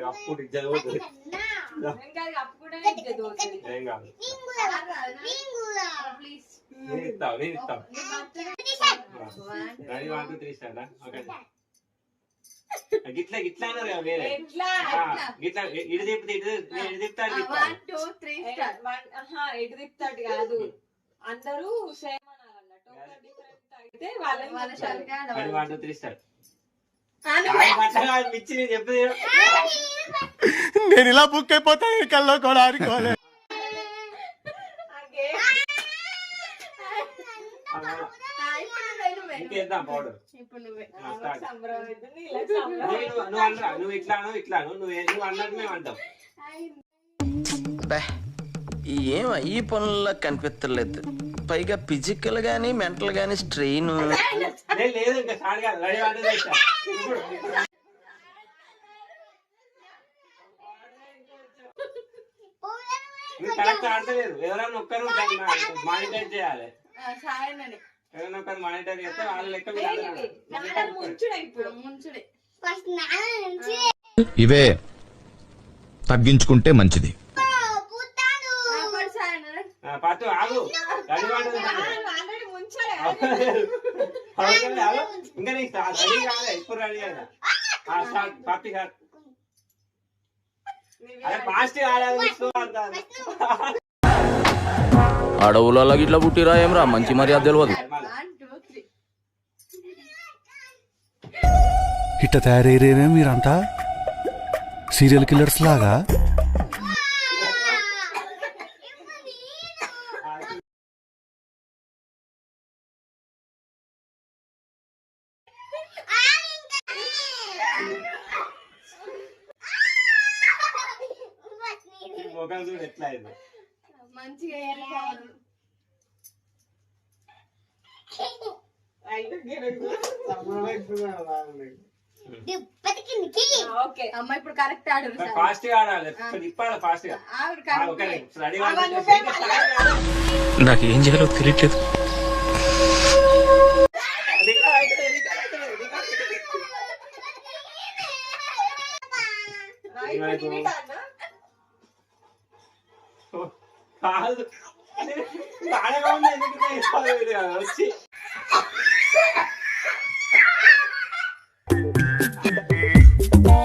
అప్పుడు చదువుతుంది గిట్లా గిట్లా అన్నారు కదా వేరే గిట్లా ఇటు తిప్పితే ఇటు తిప్పుతాడు ఇటు తిప్పుతాడు కాదు అందరూ సేమ్ అనాలన్నట్టు అయితే వాళ్ళని 1 2 3 స్టార్ట్ నేను ఇలా బుక్ అయిపోతాను కల్లో కూడా ఆడుకోవాలి నువ్వు ఇట్లాను ఇట్లాను నువ్వు అన్నట్టు మేము అంటాం ఏం ఈ పనుల్లో కనిపించలేదు పైగా ఫిజికల్ గానీ మెంటల్ గానీ స్ట్రెయిన్ లేదు ఇంకా స్టార్ట్ కాదు రెడీ అంటే కరెక్ట్ ఆడతలేదు ఎవరైనా ఒక్కరు మానిటర్ చేయాలి ఎవరైనా ఒక్కరు మానిటర్ చేస్తే వాళ్ళ లెక్క ఇవే తగ్గించుకుంటే మంచిది పట్టు ఆగు ఇంకా నీకు రెడీ కాలే ఇప్పుడు రెడీ అయినా పప్పి కాదు అదే ఫాస్ట్ అడవులలో ఇట్లా పుట్టిరా ఏమరా మంచి మర్యాద తెలియదు ఇట్ట తయారయ్యేనే మీరంతా సీరియల్ కిల్లర్స్ లాగా ఎట్లా అయింది మంచిగా అమ్మ ఇప్పుడు కరెక్ట్ ఆడు ఫాస్ట్ గా ఆడాలి ఇప్పాలి ఫాస్ట్ గా నాకేం చేయాలో తెలియట్లేదు కాదు వచ్చి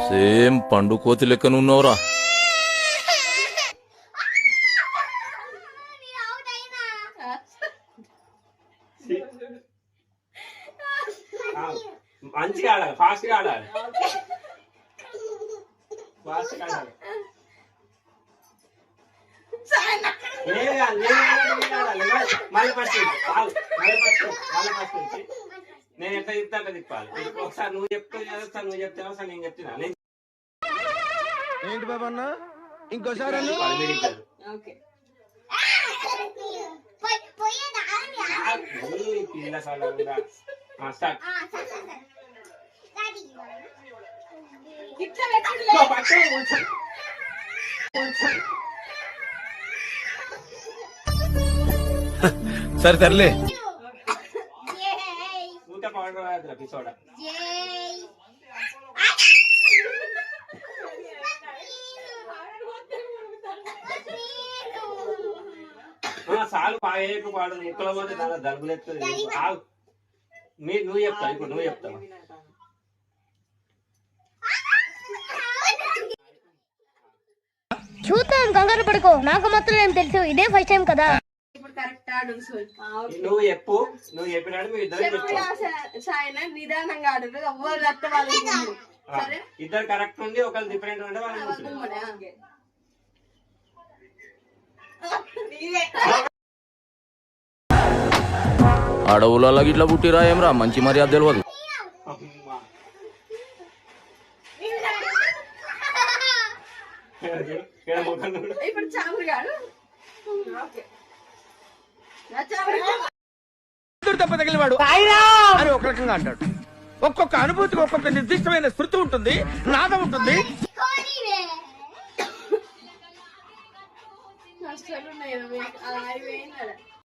సేమ్ పండు కోతి లెక్కన ఉన్నావురా మంచిగా ఆడాలి ఫాస్ట్ గా ఆడాలి ఫాస్ట్ గా ఆడాలి మళ్ళీ ఫస్ట్ నేను ఎట్లా చెప్తా అట్లా తిప్పాలి ఒకసారి నువ్వు చెప్తే ఒకసారి నువ్వు చెప్తే ఒకసారి నేను చెప్తున్నా ఏంటి బాబా అన్న ఇంకోసారి పిల్ల సరే సర్లే ఊట పౌడర్ పిసోడా సాలు బాగా పాడు ముక్కల పోతే చాలా దలుపులు ఎత్తుంది మీరు నువ్వు చెప్తావు ఇప్పుడు నువ్వు చెప్తావు చూద్దాం కంగారు పడుకో నాకు మాత్రం ఏం తెలుసు ఇదే ఫస్ట్ టైం కదా నువ్వు చెప్పు నువ్వు చెప్పినాడు మీ ఇద్దరు నిదానంగా ఆడు ఇద్దరు కరెక్ట్ ఉండి ఒకళ్ళు డిఫరెంట్ ఉంటే వాళ్ళు అడవులలో ఇట్లా పుట్టిరా ఏమరా మంచి మర్యాద తెలియదు ఇప్పుడు చాముడు గాడు దెబ్బ తగిలివాడు అని ఒక రకంగా అంటాడు ఒక్కొక్క అనుభూతికి ఒక్కొక్క నిర్దిష్టమైన శృతి ఉంటుంది నాదం ఉంటుంది అసలు